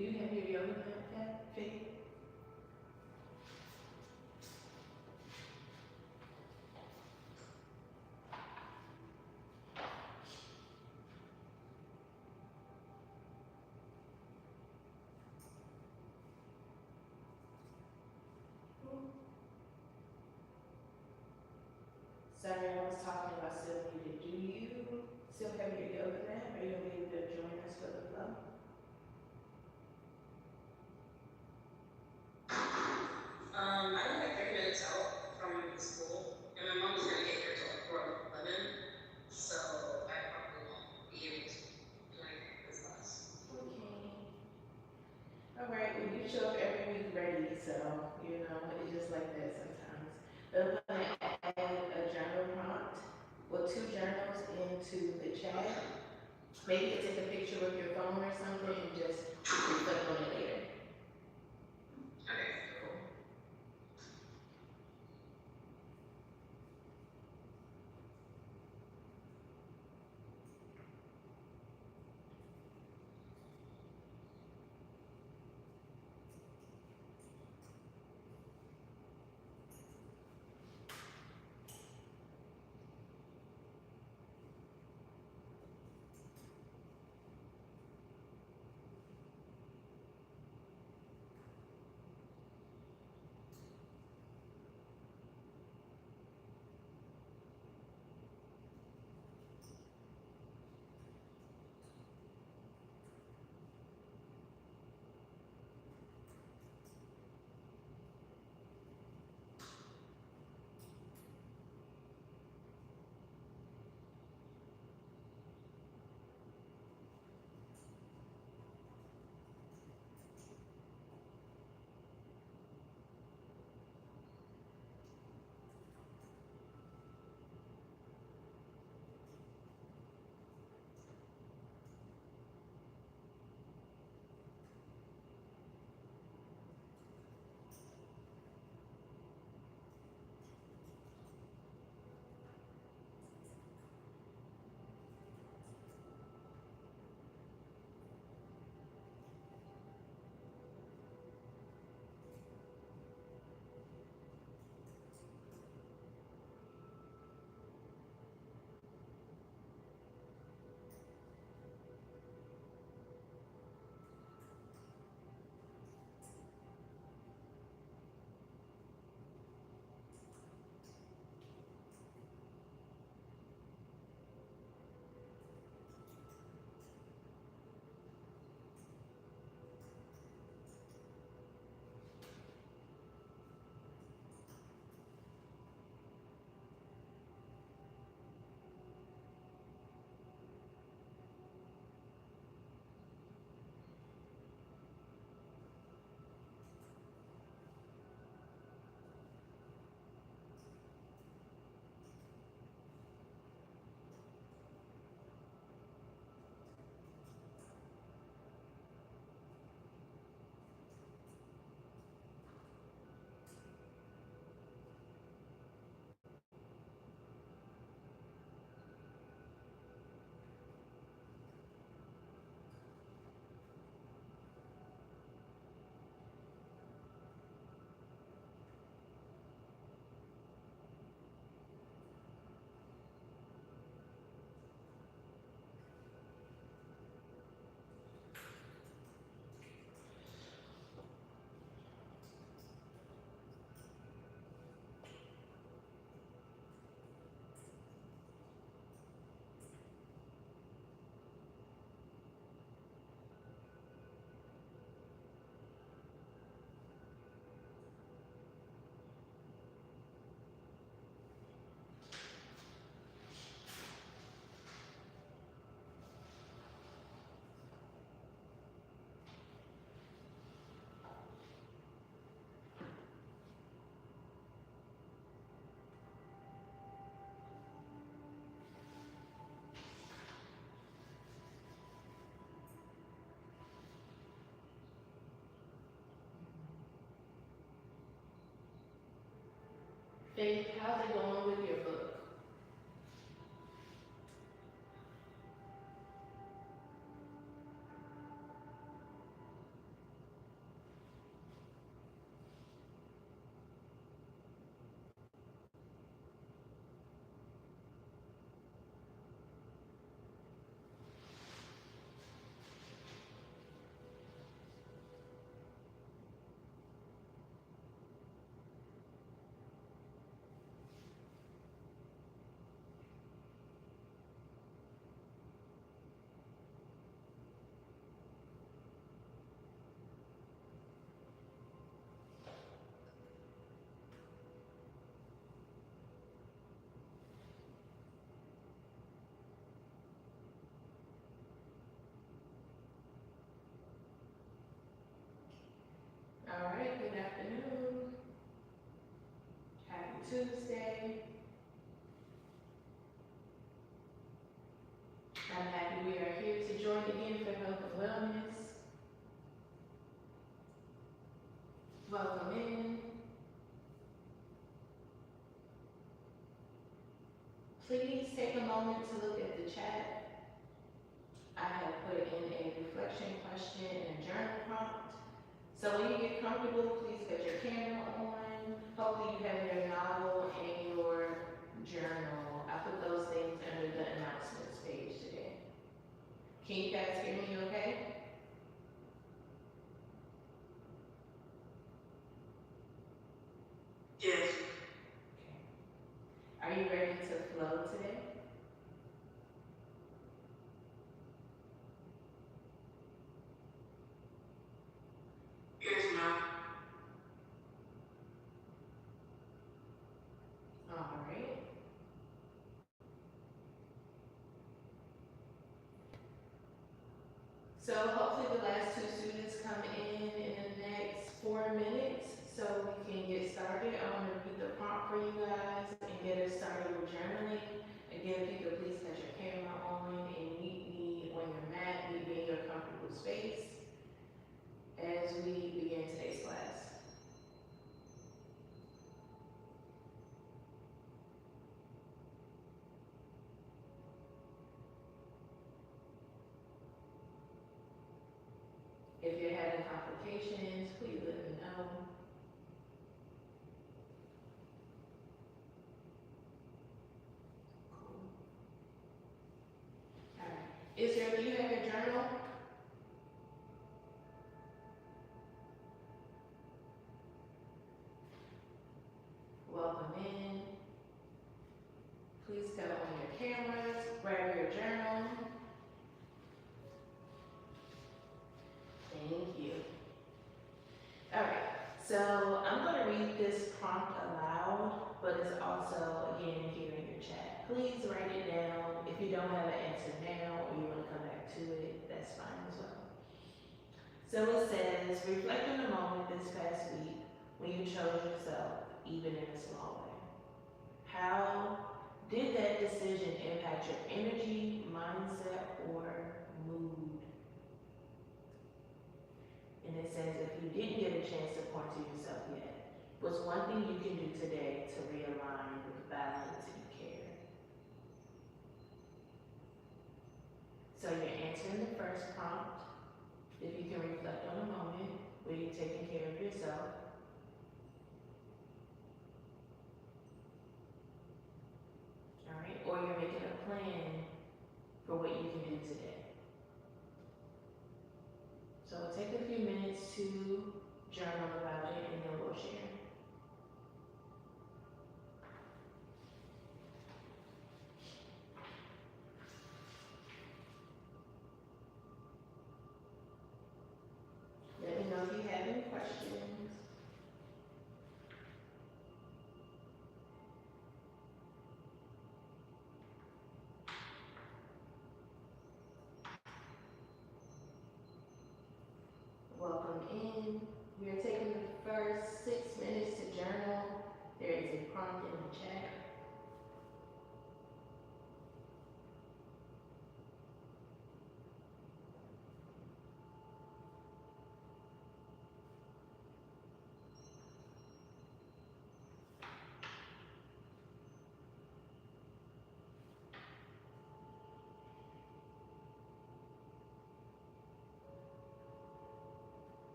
Do you have your yoga mat, Faith? Sorry, I was talking about Sylvia. Do you still have your yoga mat? Are you able to join us for the flow? I live like 30 minutes out from the school, and my mom is gonna get here till like 4:11, so I probably won't be able to join this class. Okay. All right. Well, you show up every week ready, so you know it's just like that sometimes. I'm gonna add a journal prompt, well, 2 journals into the chat. Okay. Maybe you take a picture with your phone or something and just reflect on it later. Okay, cool. Faith, how's it going with your book? Wellness. Welcome in. Please take a moment to look at the chat. I have put in a reflection question and a journal prompt. So when you get comfortable, please put your camera on. Hopefully you have your novel and your journal. I put those things under the announcements page today. Can you guys hear me okay? Yes. Are you ready to flow today? Yes, ma'am. All right. So hopefully the last two students come in the next 4 minutes so we can get started. I want to repeat the prompt for you guys and get us started with journaling. Again, if you could please cut your camera on and meet me on your mat, meet me in your comfortable space as we begin today's class. If you're having complications, please let me know. Cool. All right. Do you have your journal? Welcome in. Please cut on your cameras, grab your journal. Thank you. All right, so I'm going to read this prompt aloud, but it's also, again, here in your chat. Please write it down. If you don't have an answer now or you want to come back to it, that's fine as well. So it says, reflect on a moment this past week when you chose yourself, even in a small way. How did that decision impact your energy, mindset, or mood? And it says, if you didn't get a chance to point to yourself yet, what's one thing you can do today to realign with balance and care? So you're answering the first prompt. If you can reflect on a moment where you're taking care of yourself. All right, or you're making a plan for what you can do today. So we'll take a few minutes to journal about it and then we'll share. Let me know if you have any questions. Welcome in. We are taking the first 6 minutes to journal. There is a prompt in the chat.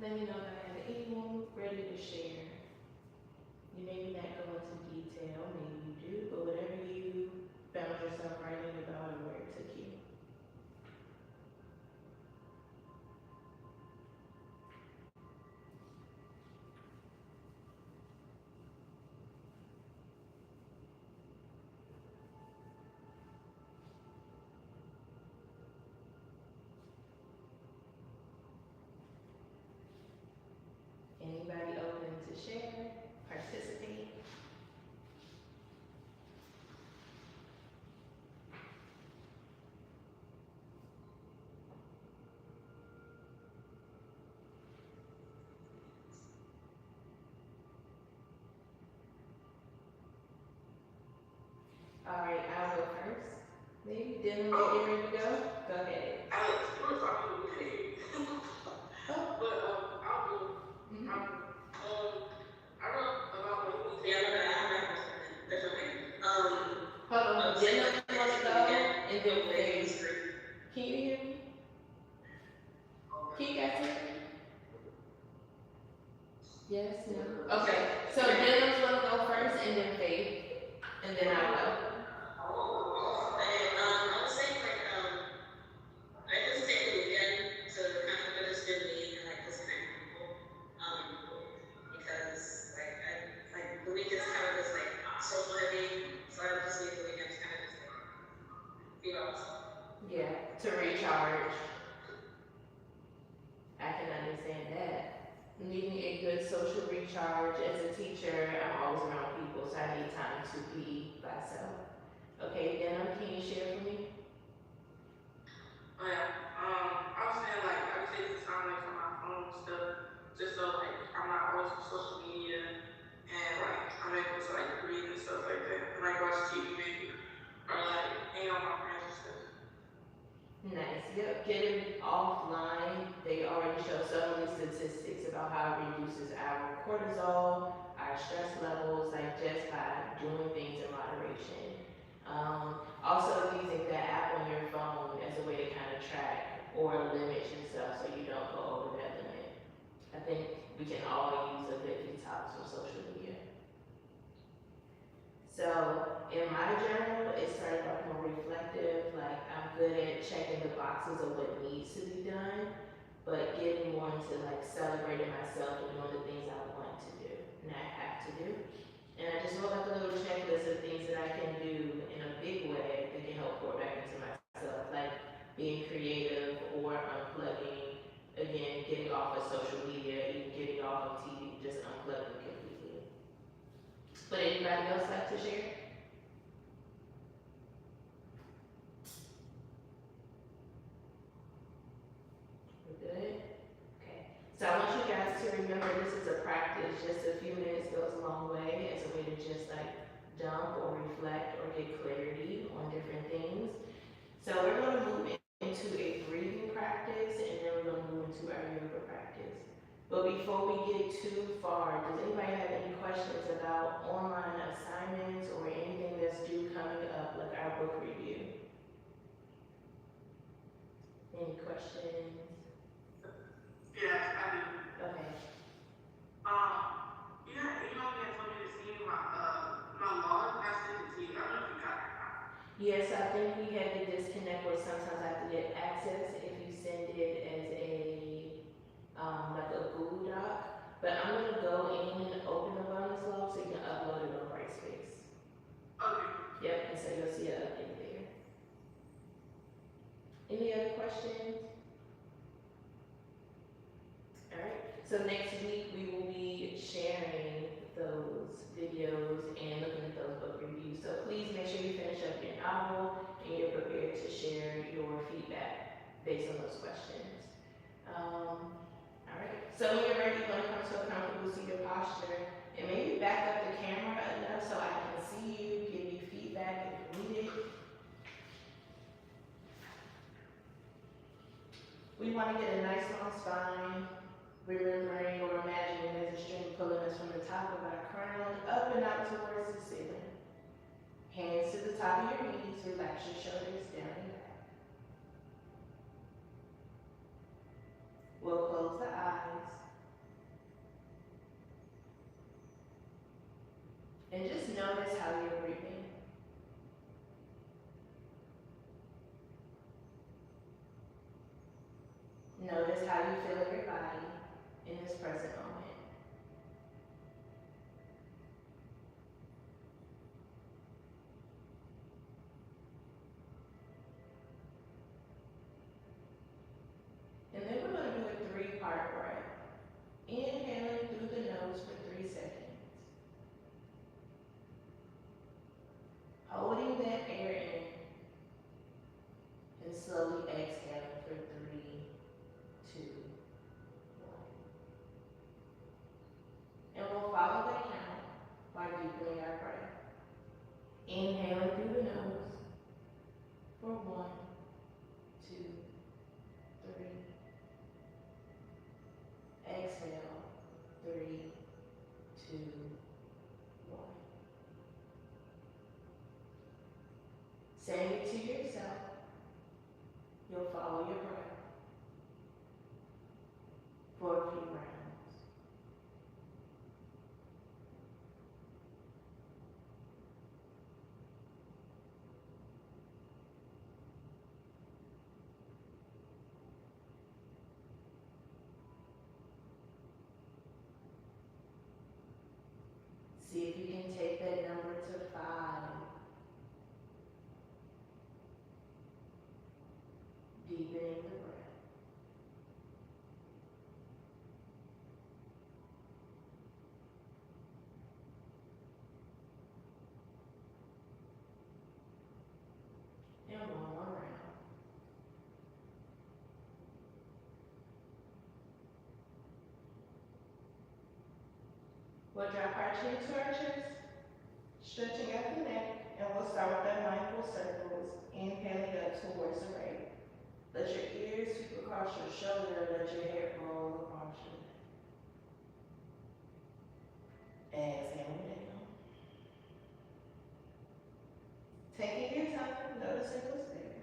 Let me know if I have anyone ready to share. You maybe not go into detail, maybe you do, but whatever you found yourself writing about or where it took you. Anybody open to share, participate? All right, I'll go first. Maybe Dylan, you get ready to go? Go ahead. Alex, you were talking to me. Oh. But I'll go. Mm-hmm. I wrote about when we. Yeah, I have that question. That's okay. Hold on, Dylan Like, want to go, and then Faith. Faith. Can you hear me? Can you guys hear me? Yes, no? Okay, so Dylan's want to go first, and then Faith, and then I'll go. I was saying like I just take the weekend to kind of understand me and like this kind of people. Because like the weekend's kind of just like social heavy, so I just need the weekend to kind of just like feel myself. Yeah, to recharge. I can understand that. Needing a good social recharge as a teacher, I'm always around people, so I need time to be myself. Okay, then can you share for me? Oh yeah. I was saying like I would take some time like from my phone stuff, just so like I'm not always on social media and like I'm able to like read and stuff like that, and like watch TV maybe, or like hang out with my friends and stuff. Nice. Yep, getting offline. They already show so many statistics about how it reduces our cortisol, our stress levels, like just by doing things in moderation. Also using that app on your phone as a way to kind of track or limit yourself so you don't go over that limit. I think we can all use a good detox from social media. So in my journal, it started off more reflective, like I'm good at checking the boxes of what needs to be done, but getting more into like celebrating myself and doing the things I want to do and I have to do. And I just wrote like a little checklist of things that I can do in a big way that can help pour back into myself, like being creative or unplugging, again, getting off of social media, even getting off of TV, just unplugging completely. Would anybody else like to share? We're good? Okay. So I want you guys to remember this is a practice. Just a few minutes goes a long way as a way to just like dump or reflect or get clarity on different things. So we're going to move into a breathing practice and then we're going to move into our yoga practice. But before we get too far, does anybody have any questions about online assignments or anything that's due coming up, like our book review? Any questions? Yes, I do. Okay. You know, you had told me to see my log. I sent it to you. I don't know if you got it or not. Yes, I think we had to disconnect where sometimes I have to get access if you send it as a like a Google Doc. But I'm gonna go in and open the bonus log so you can upload it on Brightspace. Okay. Yep, and so you'll see it update there. Any other questions? Alright, so next week we will be sharing those videos and looking at those book reviews. So please make sure you finish up your novel and you're prepared to share your feedback based on those questions. Alright, so when you're ready, you're gonna come to a comfortable seated posture and maybe back up the camera enough so I can see you, give you feedback if you need it. We want to get a nice long spine, remembering or imagining there's a string pulling us from the top of our crown up and out towards the ceiling. Hands to the top of your knees, relax your shoulders down and back. We'll close the eyes. Notice how you feel in your body in this present moment. And then we're going to do a 3-part breath. Inhaling through the nose for 3 seconds. Holding that air in and slowly exhaling for 3, 2, 1. And we'll follow that count by deepening our breath. Inhaling through the nose for 1, 2, 3. Exhale, 3, 2, 1. Saying it to yourself, you'll follow your breath for a few rounds. See if you can take that number to 5. Deepening the breath. And one more round. We'll drop our chin to our chest, stretching out the neck, and we'll start with our mindful circles, inhaling up towards the right. Let your ears sweep across your shoulder, let your head roll across your neck. Exhale down. Taking your time, noticing what's there.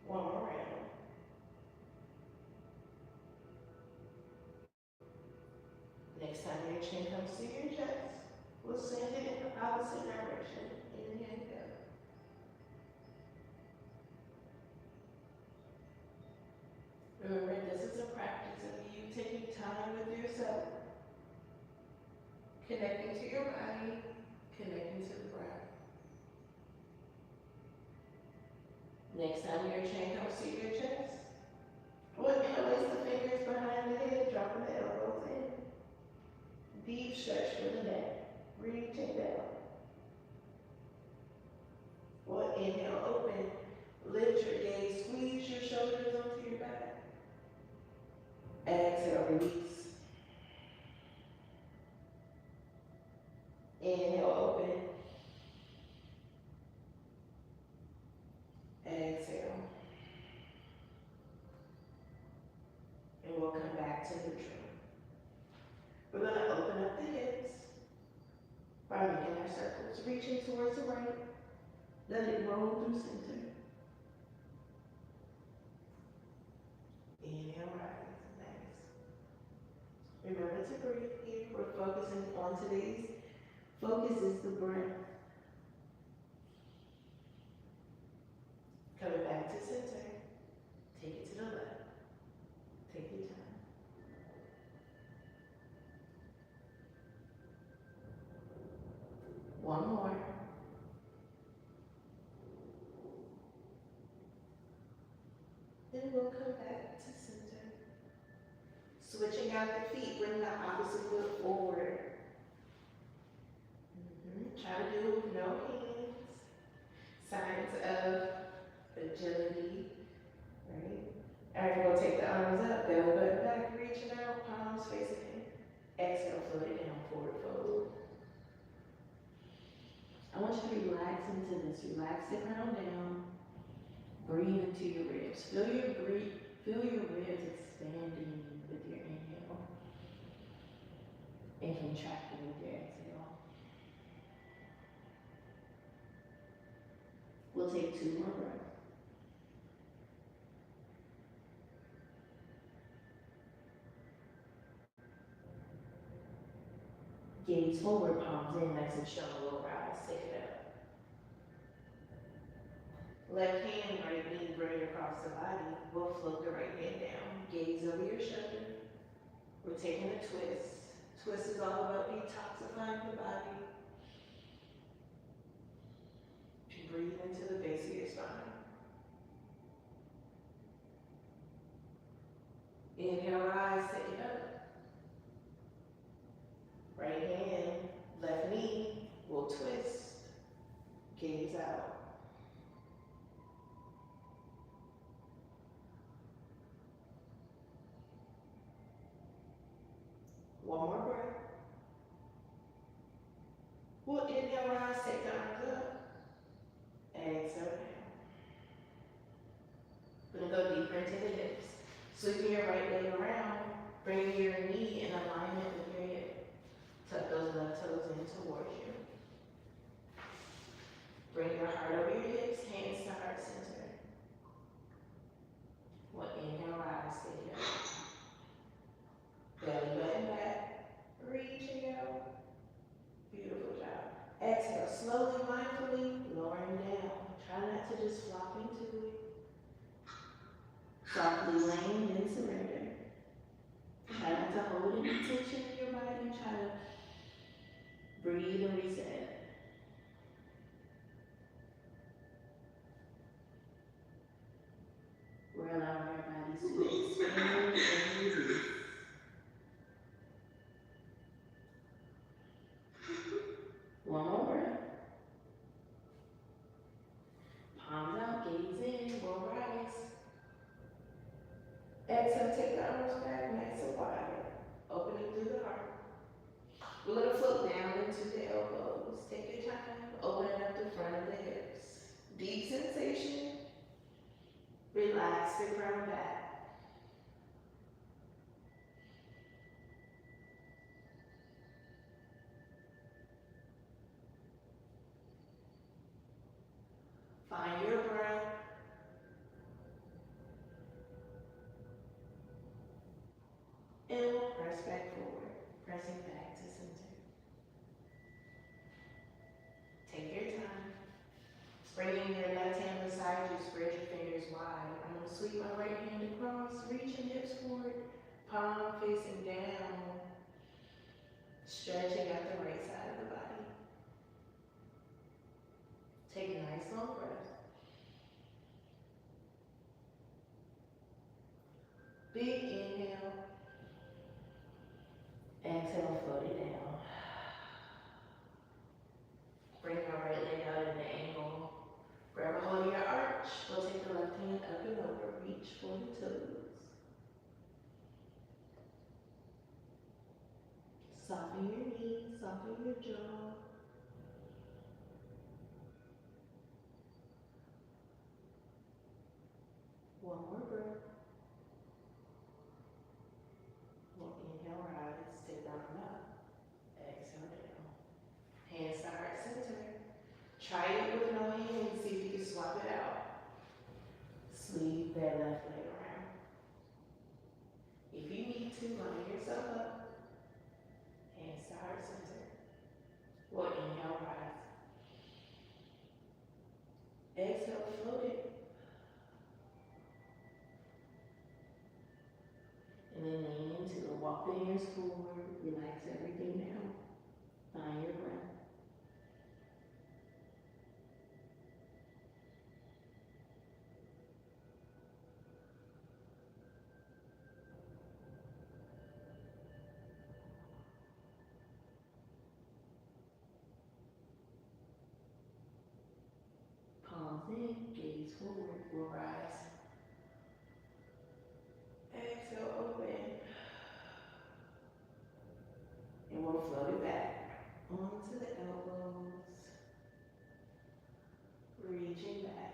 One more round. Next time your chin comes to your chest, we'll send it in the opposite direction. Inhale down. Remember, this is a practice of you taking time with yourself, connecting to your body, connecting to the breath. Next time your chin comes to your chest, we'll interlace the fingers behind the head, dropping the elbows in. Deep stretch for the neck, reaching down. We'll inhale, open, lift your gaze, squeeze your shoulders onto your back. Exhale, release. Inhale, open. Exhale. And we'll come back to neutral. We're going to open up the hips by making our circles, reaching towards the right. Let it roll through center. Inhale, rise. Nice. Remember to breathe here. We're focusing on today's focus is the breath. Coming back to center. Take it to the left. Take your time. One more. Then we'll come back to center. Switching out the feet, bring the opposite foot forward. Try to do it with no hands. Signs of agility, right? All right, we'll take the arms up, belly button back, reaching out, palms facing in. Exhale, float it down, forward fold. I want you to relax into this. Relax it round down. Breathe into your ribs. Feel your ribs expanding with your inhale and contracting with your exhale. We'll take 2 more breaths. Gaze forward, palms in, nice and strong, low rise, take it up. Left hand, right knee, bring it across the body. We'll float the right hand down. Gaze over your shoulder. We're taking a twist. Twist is all about detoxifying the body. Breathe into the base of your spine. Inhale, rise, take it up. Right hand, left knee, we'll twist. Gaze out. One more breath. We'll inhale, rise, take the arms up. Exhale down. We're gonna go deeper into the hips. Sweeping your right leg around, bring your knee in alignment with your hip. Tuck those left toes in towards you. Bring your heart over your hips, hands to heart center. We'll inhale, rise, take it up. Belly button back, reaching out. Beautiful job. Exhale, slowly, mindfully, lowering down. Try not to just flop into it. Softly land and surrender. Try not to hold any tension in your body. Try to breathe and reset. We're allowing our bodies to expand and release. One more breath. Palms out, gaze in, we'll rise. Exhale, take the arms back, nice and wide. Opening through the heart. We're gonna float down into the elbows. Take your time, opening up the front of the hips. Deep sensation. Relax the crown back. Find your breath. And we'll press back forward, pressing back to center. Take your time. Bringing your left hand beside you, spread your fingers wide. I'm going to sweep my right hand across, reaching hips forward, palm facing down, stretching out the right side of the body. Take a nice long breath. Big inhale. Exhale, float it down. Bring your right leg out in the angle. Grab a hold of your arch. We'll take the left hand up and over. Reach for the toes. Soften your knees, soften your jaw. One more breath. We'll inhale, rise, sit down up. Exhale down. Hands to heart center. Try it with no hands, see if you can swap it out. Sleeve that left leg around. If you need to, line yourself up. Hands to heart center. We'll inhale, rise. Exhale, float it. And then lean into it. Walk the hands forward. Relax everything down. Find your breath. Palms in, gaze forward. We'll rise. Exhale, open. And we'll float it back onto the elbows. Reaching back.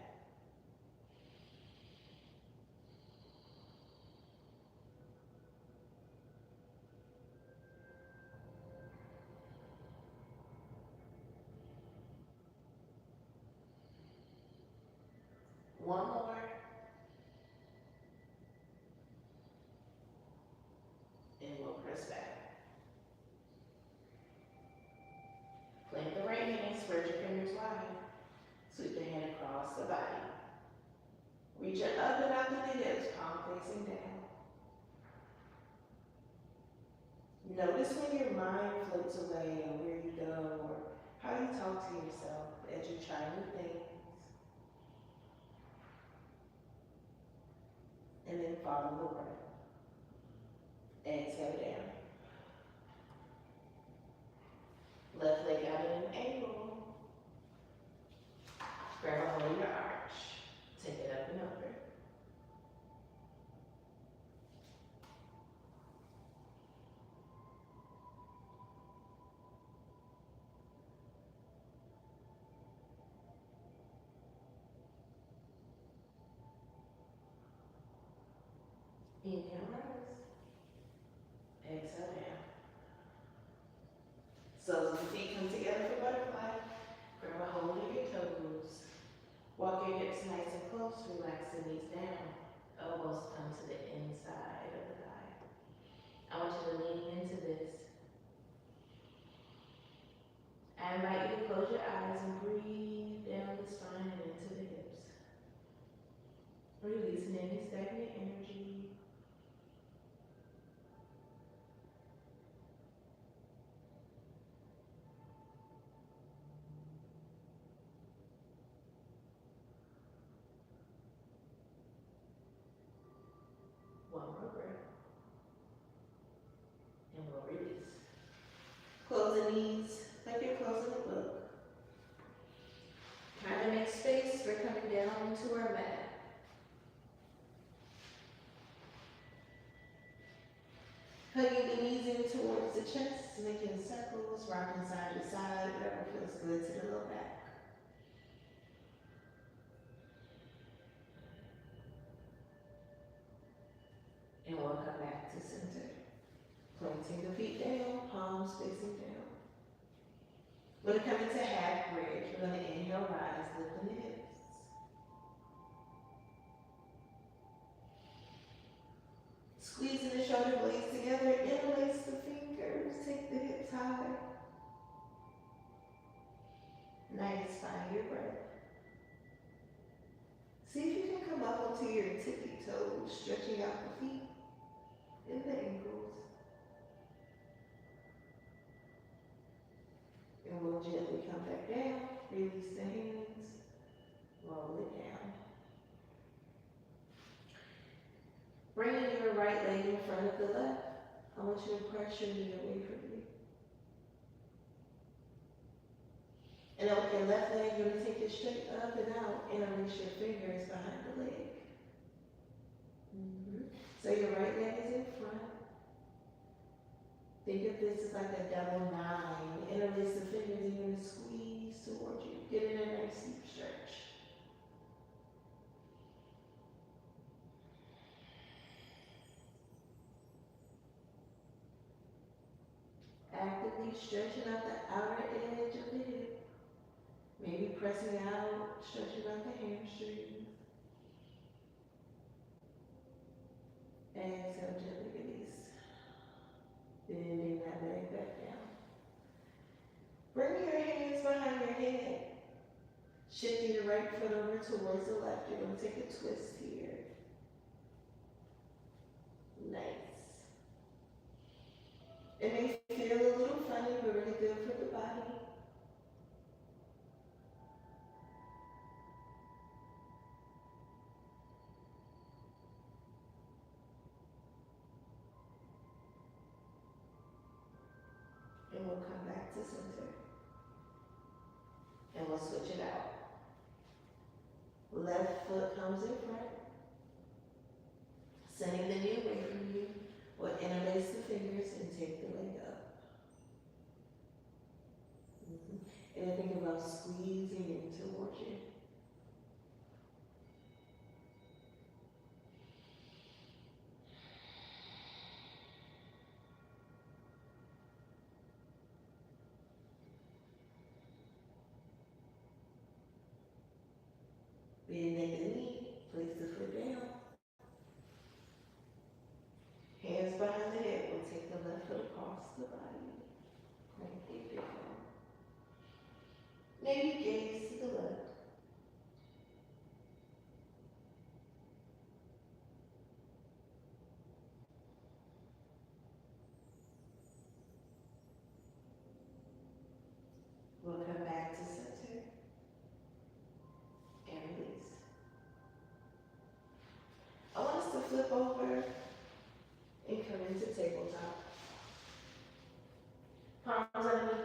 One more. And we'll press back. Notice when your mind floats away or where you go or how you talk to yourself as you try new things. And then follow the breath. Exhale down. Left leg out at an angle. Grab a hold of your arch. Take it up and over. Inhale, rise. Exhale down. Soles of the feet come together for butterfly. Grab a hold of your toes. Walk your hips nice and close. Relax the knees down. Elbows come to the inside of the thigh. I want you to lean into this. I invite you to close your eyes and breathe down the spine and into the hips. Releasing any stagnant energy. One more breath. And we'll release. Close the knees like you're closing a book. Try to make space for coming down into our mat. Hugging the knees in towards the chest, making circles, rocking side to side, whatever feels good to the low back. And we'll come back to center. Planting the feet down, palms facing down. We're going to come into half bridge. We're going to inhale, rise, lifting the hips. Squeezing the shoulder blades together, interlace the fingers, take the hips higher. Nice, find your breath. See if you can come up onto your tippy toes, stretching out the feet and the ankles. And we'll gently come back down, release the hands, roll it down. Bringing your right leg in front of the left, I want you to press your knee away from you. And then with your left leg, you're going to take it straight up and out and release your fingers behind the leg. So your right leg is in front. Think of this as like a double nine. Interlace the fingers and you're going to squeeze towards you. Get in a nice deep stretch. Actively stretching out the outer edge of the hip. Maybe pressing out, stretching out the hamstrings. Exhale, gently release. Bending that leg back down. Bring your hands behind your head. Shifting your right foot over towards the left. You're going to take a twist here. Nice. It may feel a little funny, but really good for the body. And we'll come back to center. And we'll switch it out. Left foot comes in front. Sending the knee away from you. We'll interlace the fingers and take the leg up. And then think about squeezing in towards you. Bending the knee, place the foot down. Hands behind the head, we'll take the left foot across the body. Plank it down. Maybe gaze to the left.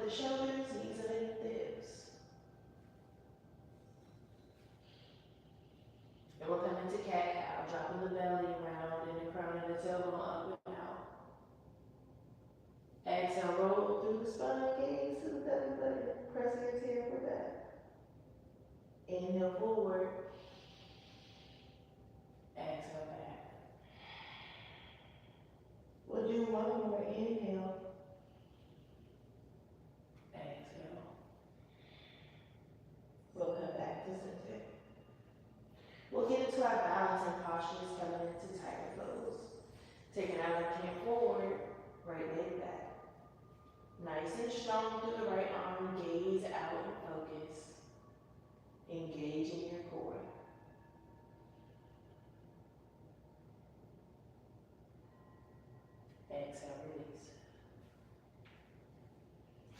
the shoulders, knees underneath the hips. And we'll come into cat-cow, dropping the belly around and the crown of the tailbone up and out. Exhale, roll through the spine, gaze to the belly button, pressing your tailbone back. Inhale forward. Exhale back. We'll do one more. Inhale. Exhale. We'll come back to center. We'll get into our balancing postures, coming into tiger pose. Taking our left hand forward, right leg back. Nice and strong through the right arm, gaze out and focus. Engage in your core. Exhale, release.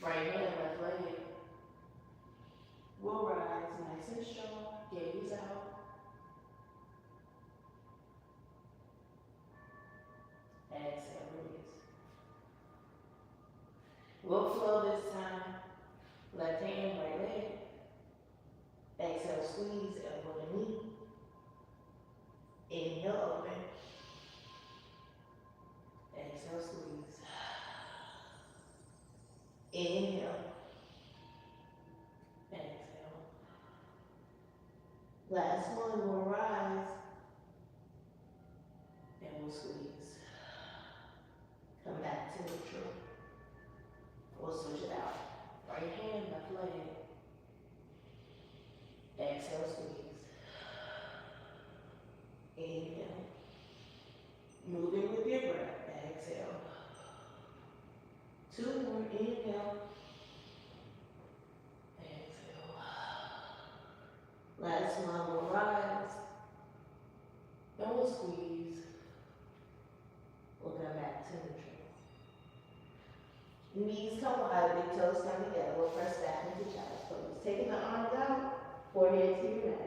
Right hand, left leg. We'll rise nice and strong, gaze out. Exhale, release. We'll flow this time. Left hand, right leg. Exhale, squeeze, elbow to knee. Inhale, open. Exhale, squeeze. Inhale. Exhale. Last one, we'll rise. And we'll squeeze. Come back to neutral. We'll switch it out. Right hand, left leg. Exhale, squeeze. Inhale. Moving with your breath. Exhale. Two more. Inhale. Exhale. Last one, we'll rise. Then we'll squeeze. We'll come back to neutral. Knees come wide, big toes come together. We'll press back into child's pose. Taking the arms out, forehead to your mat.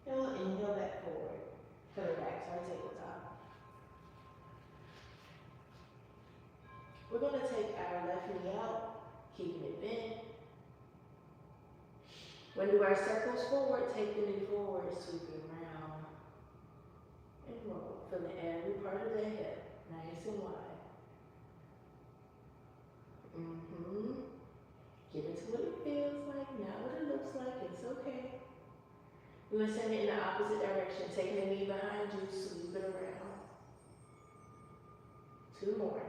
And we'll inhale back forward. Coming back to our tabletop. We're going to take our left knee out, keeping it bent. When we do our circles forward, take the knee forward, sweep it around, and roll. Feeling every part of the hip, nice and wide. Get into what it feels like, not what it looks like, it's okay. We're going to send it in the opposite direction, taking the knee behind you, sweep it around. Two more.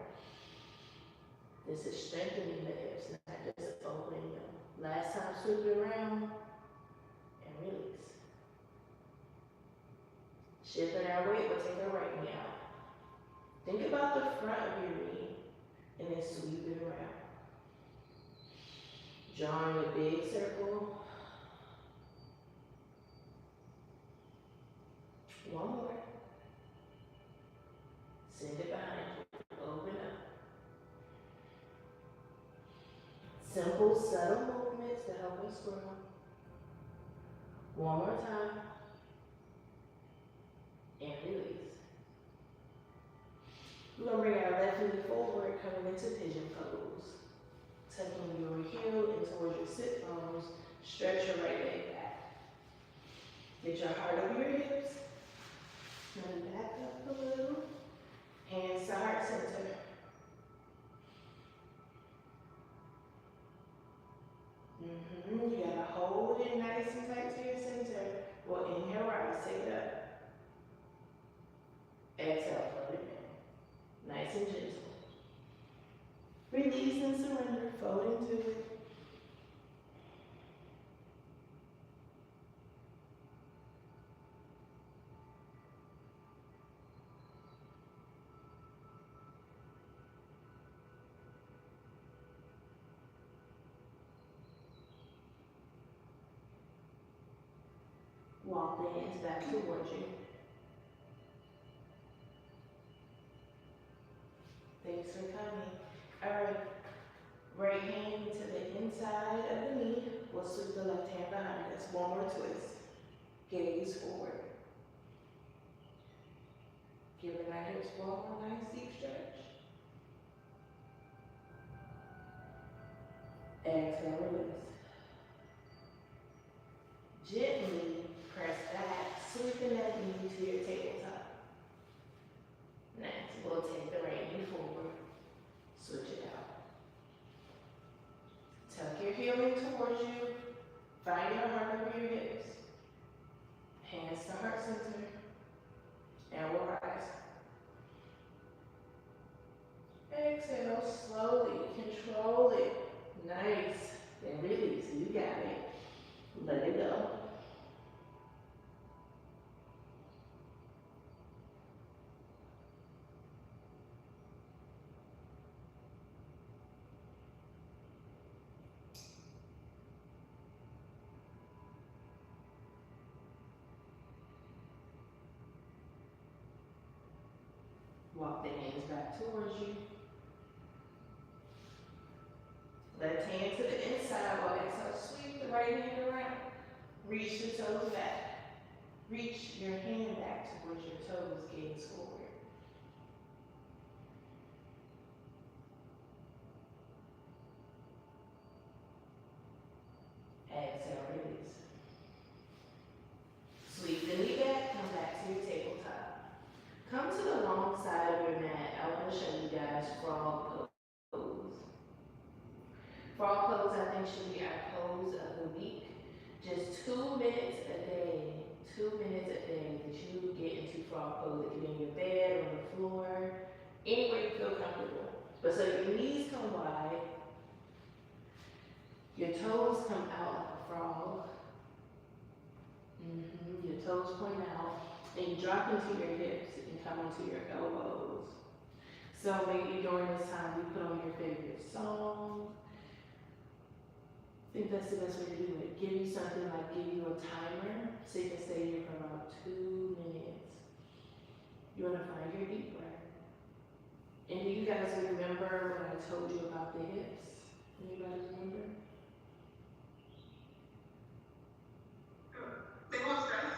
This is strengthening the hips, not just opening them. Last time, sweep it around and release. Shifting our weight, we'll take our right knee out. Think about the front of your knee and then sweep it around. Drawing a big circle. One more. Send it behind you. Open up. Simple, subtle movements to help us grow. One more time. And release. We're going to bring our left knee forward, coming into pigeon pose. Tucking your heel in towards your sit bones. Stretch your right leg back. Get your heart over your hips. And back up a little. Hands to heart center. You gotta hold it nice and tight to your center. We'll inhale, rise, take it up. Exhale, float it down. Nice and gentle. Release and surrender, fold into it. Walk the hands back towards you. Thanks for coming. All right, right hand to the inside of the knee. We'll sweep the left hand behind us. One more twist. Gaze forward. Giving our hips one more nice deep stretch. Exhale, release. Gently press back, sweeping that knee to your tabletop. Next, we'll take the right knee forward. Switch it out. Tuck your heel in towards you. Find your heart over your hips. Hands to heart center. And we'll rise. Exhale slowly. Control it. Nice. Then release. You got it. Let it go. Walk the hands back towards you. Left hand to the inside while exhale. Sweep the right hand around. Reach the toes back. Reach your hand back towards your toes, gaze forward. Exhale, release. Sweep the knee back, come back to your tabletop. Come to the long side of your mat. I want to show you guys frog pose. Frog pose, I think, should be our pose of the week. Just 2 minutes a day. 2 minutes a day that you get into frog pose. It can be in your bed, on the floor, anywhere you feel comfortable. But so your knees come wide, your toes come out like a frog. Your toes point out, and you drop into your hips and come into your elbows. So maybe during this time you put on your favorite song. I think that's the best way to do it. Give you something like, give you a timer, so you can stay here for about 2 minutes. You want to find your deep breath. And do you guys remember when I told you about the hips? Anybody remember? They want stress.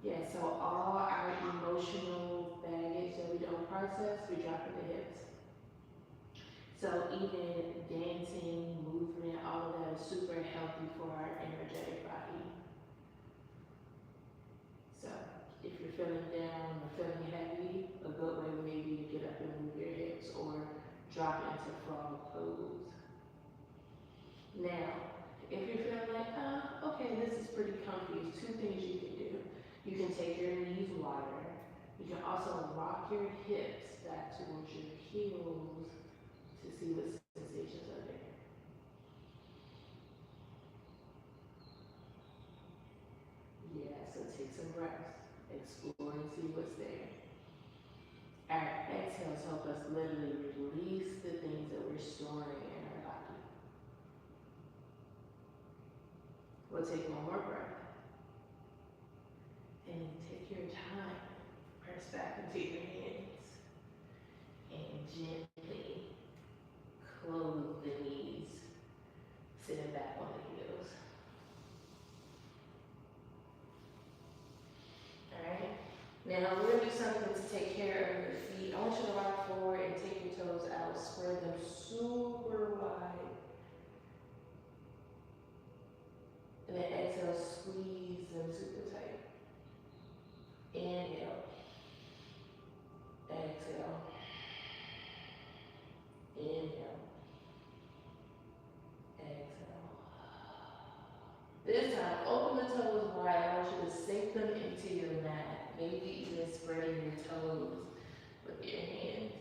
Yeah, so all our emotional baggage that we don't process, we drop in the hips. So even dancing, movement, all of that is super healthy for our energetic body. So if you're feeling down or feeling heavy, a good way may be to get up and move your hips or drop into frog pose. Now, if you're feeling like, okay, this is pretty comfy, there's 2 things you can do. You can take your knees wider. You can also rock your hips back towards your heels to see what sensations are there. Yeah, so take some breaths, explore and see what's there. Our exhales help us literally release the things that we're storing in our body. We'll take one more breath. And take your time. Press back into your hands. And gently close the knees. Sitting back on the heels. Alright? Now we're going to do something to take care of your feet. I want you to rock forward and take your toes out. Spread them super wide. And then exhale, squeeze them super tight. Inhale. Exhale. Inhale. Exhale. This time, open the toes wide. I want you to sink them into your mat. Maybe even spreading your toes with your hands.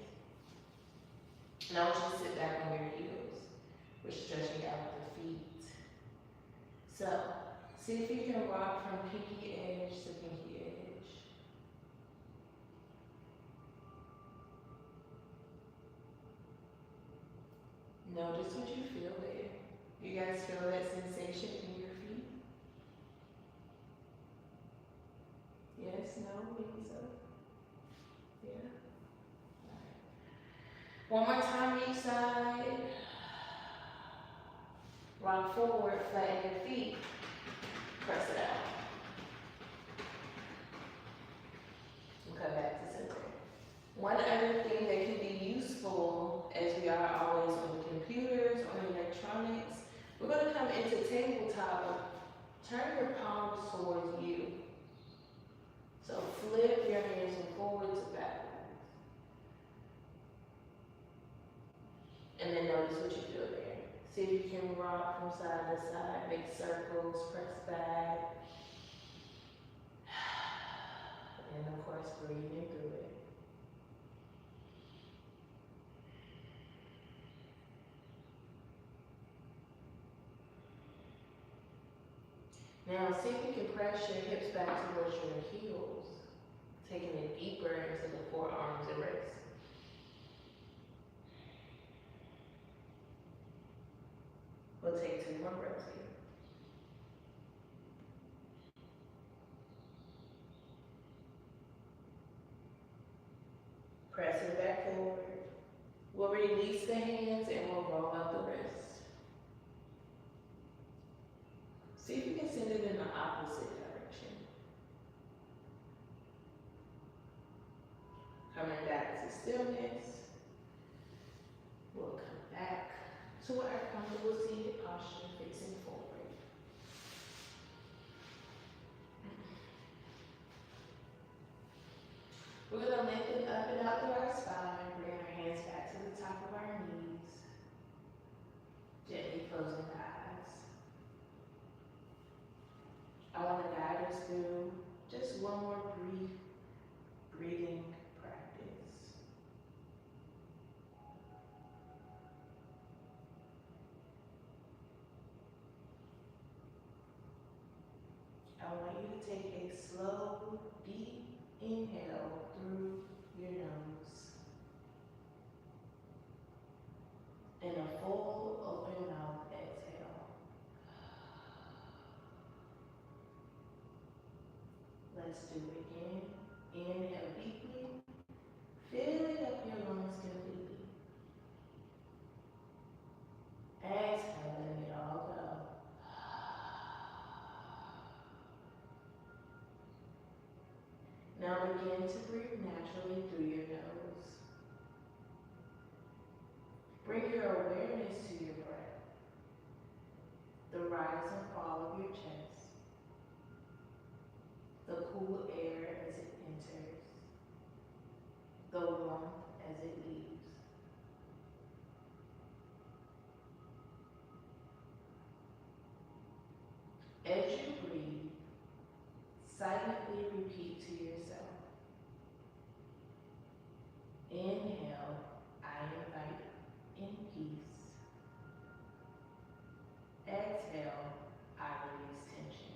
And I want you to sit back on your heels. We're stretching out the feet. So, see if you can rock from pinky edge to pinky edge. Notice what you feel there. You guys feel that sensation in your feet? Yes, no, maybe so. Yeah? Alright. One more time each side. Rock forward, flatten your feet, press it out. And come back to center. One other thing that can be useful, as we are always on computers, on electronics, we're going to come into tabletop. Turn your palms towards you. So flip your hands from forward to backwards. And then notice what you feel there. See if you can rock from side to side, make circles, press back. And of course, breathing through it. Now, see if you can press your hips back towards your heels, taking it deeper into the forearms and wrists. We'll take 2 more breaths here. Press it back forward. We'll release the hands and we'll roll out the wrists. See if you can send it in the opposite direction. Coming back to stillness. We'll come back to our comfortable seated posture, facing forward. We're going to lengthen up and out through our spine, bring our hands back to the top of our knees, gently closing the eyes. I want to guide us through just one more brief breathing practice. I want you to take a slow, deep inhale through your nose and a full open mouth exhale. Let's do it again. Inhale deeply, filling up your lungs completely. Exhale, letting it all go. Now begin to breathe naturally through your nose. Bring your awareness to your breath, the rise and fall of your chest, the cool air as it enters, the warmth as it leaves. As you breathe, silently repeat to yourself. Inhale, I invite in peace. Exhale, I release tension.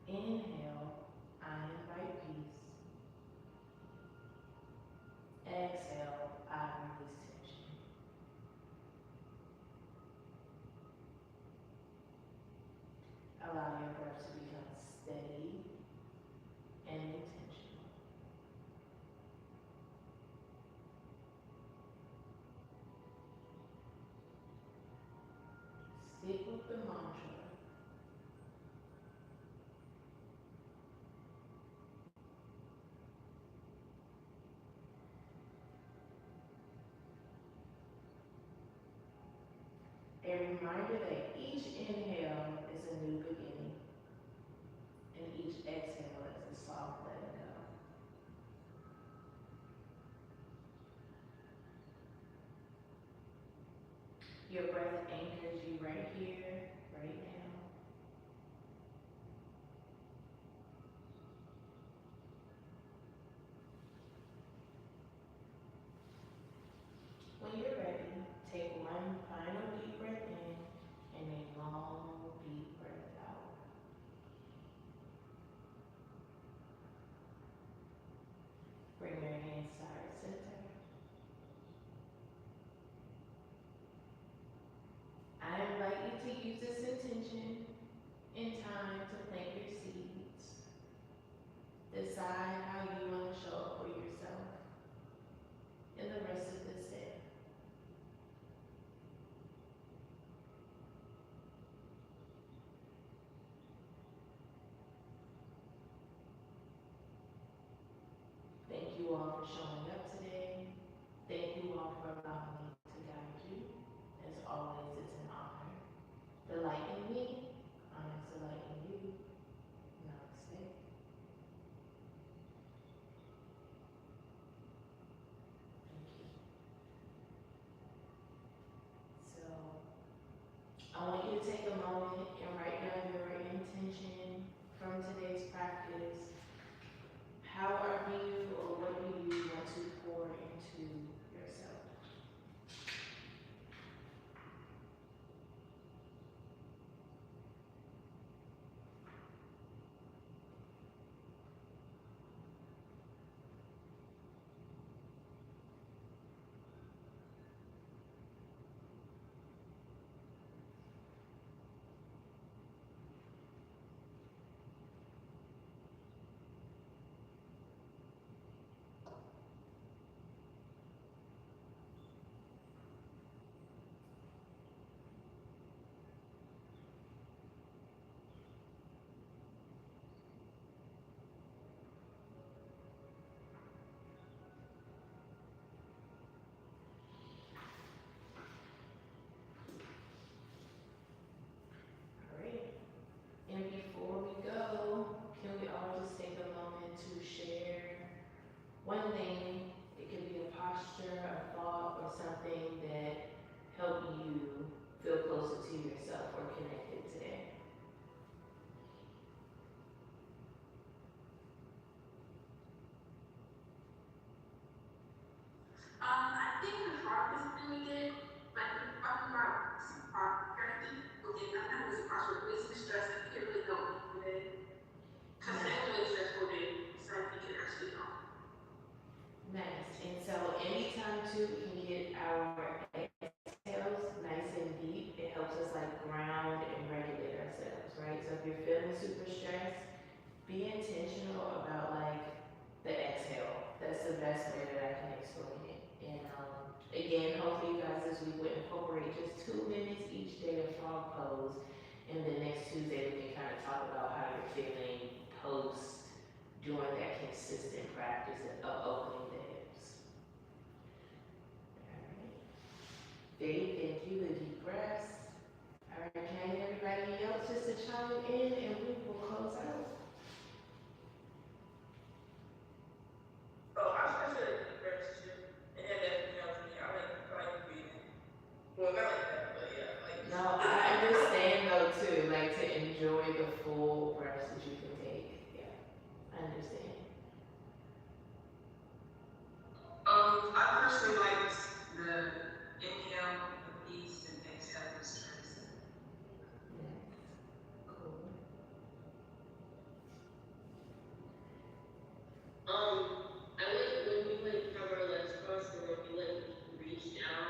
Inhale, I invite peace. Exhale, I release tension. Allow your breath to become steady and intentional. Stick with the mantra. A reminder that each inhale is a new beginning, and each exhale is a soft letting go. Your breath anchors you right here, right now. When you're ready, take one final deep breath in and a long, deep breath out. Bring your hands to heart center. I invite you to use this intention in time to plant your seeds. Decide how you want to show up for yourself. you all for showing up today. Thank you all for allowing me to guide you. As always, it's an honor. The light in me honors the light in you. Namaste. Thank you. So, I want you to take a moment and write down your intention from today's practice. How are you, or what do you want to pour into yourself? All right. And before we go, can we all just take a moment to share one thing? It could be a posture, a thought, or something that helped you feel closer to yourself or connected today. I think the hardest thing we did, like we were talking about some parenting, okay, I know it was a partial release of stress, I think it really helped me today. Because it was a really stressful day, so I think it actually helped. Nice. And so anytime too we can get our exhales nice and deep, it helps us like ground and regulate ourselves, right? So if you're feeling super stressed, be intentional about like the exhale. That's the best way that I can explain it. And again, hopefully you guys this week will incorporate just 2 minutes each day of frog pose. And then next Tuesday we can kind of talk about how you're feeling post doing that consistent practice of opening the hips. All right. Faith, thank you. The deep breaths. All right, can I get everybody else just to chime in and we will close out? Oh, I should have deep breaths too. And then definitely helps me. I like breathing. Well, not like that, but yeah, like. No, I understand though too, like to enjoy the full breaths that you can take. Yeah, I understand. I personally liked the inhale, the peace, and exhale, the stress. Nice. Cool. I like when we like have our legs crossed and when we like reach down.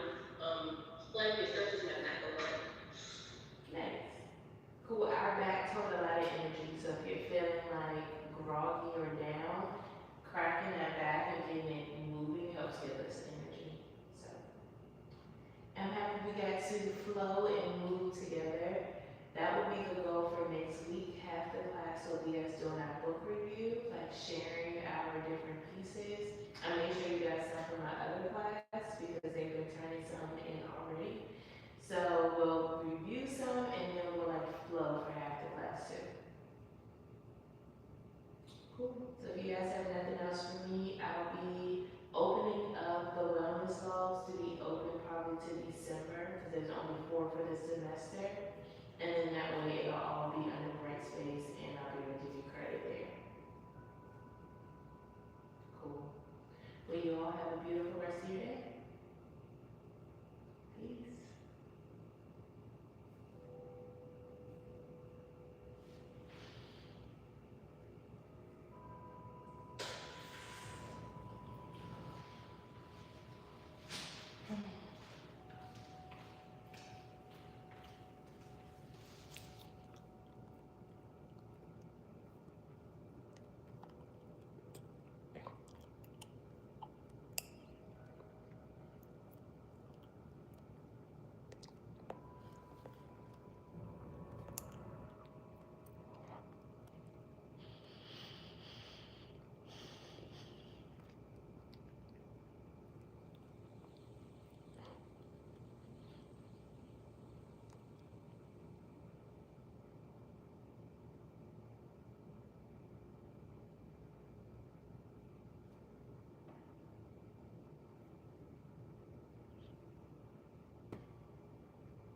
Like it stretches my back a lot. Nice. Cool. Our backs hold a lot of energy, so if you're feeling like groggy or down, cracking that back and getting it moving helps give us energy. So I'm happy we got to flow and move together. That will be the goal for next week. Half the class will be us doing our book review, like sharing our different pieces. I made sure you got some from my other class because they've been turning some in already. So we'll review some and then we'll like flow for half the class too. Cool. So if you guys have nothing else for me, I'll be opening up the wellness logs to be open probably to December because there's only 4 for this semester. And then that way it'll all be under Bright Space and I'll be able to give you credit there. Cool. Well, you all have a beautiful rest of your day.